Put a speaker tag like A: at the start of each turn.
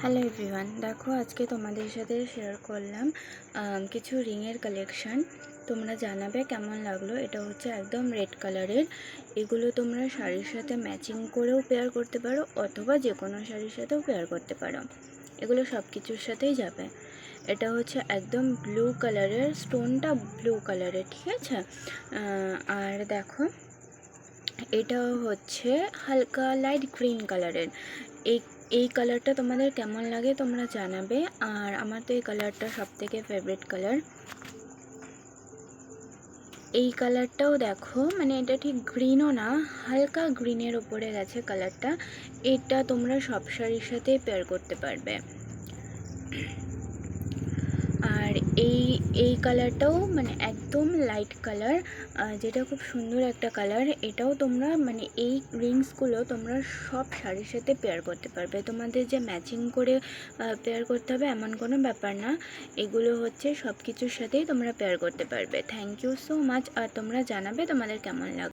A: Hello everyone, দেখো আজকে তোমাদের সাথে শেয়ার করলাম কিছু রিংয়ের কালেকশান। তোমরা জানাবে কেমন লাগলো। এটা হচ্ছে একদম রেড কালারের। এগুলো তোমরা শাড়ির সাথে ম্যাচিং করেও পেয়ার করতে পারো অথবা যে কোনো শাড়ির সাথেও পেয়ার করতে পারো। এগুলো সব কিছুর সাথেই যাবে। এটা হচ্ছে একদম ব্লু কালারের, স্টোনটা ব্লু কালারের, ঠিক আছে। আর দেখো এটা হচ্ছে হালকা লাইট গ্রিন কালারের। এই এই কালারটা তোমাদের কেমন লাগে তোমরা জানাবে। আর আমার তো এই কালারটা সবথেকে ফেভারিট কালার। এই কালারটাও দেখো, মানে এটা ঠিক গ্রিনও না, হালকা গ্রিনের ওপরে গেছে কালারটা। এটা তোমরা সব শাড়ির সাথে পেয়ার করতে পারবে। আর এই এই কালারটাও মানে একদম লাইট কালার, যেটা খুব সুন্দর একটা কালার। এটাও তোমরা মানে এই রিংসগুলো তোমরা সব শাড়ির সাথে পেয়ার করতে পারবে। তোমাদের যে ম্যাচিং করে পেয়ার করতে হবে এমন কোনো ব্যাপার না। এগুলো হচ্ছে সব কিছুর সাথেই তোমরা পেয়ার করতে পারবে। Thank you so much. আর তোমরা জানাবে তোমাদের কেমন লাগবে।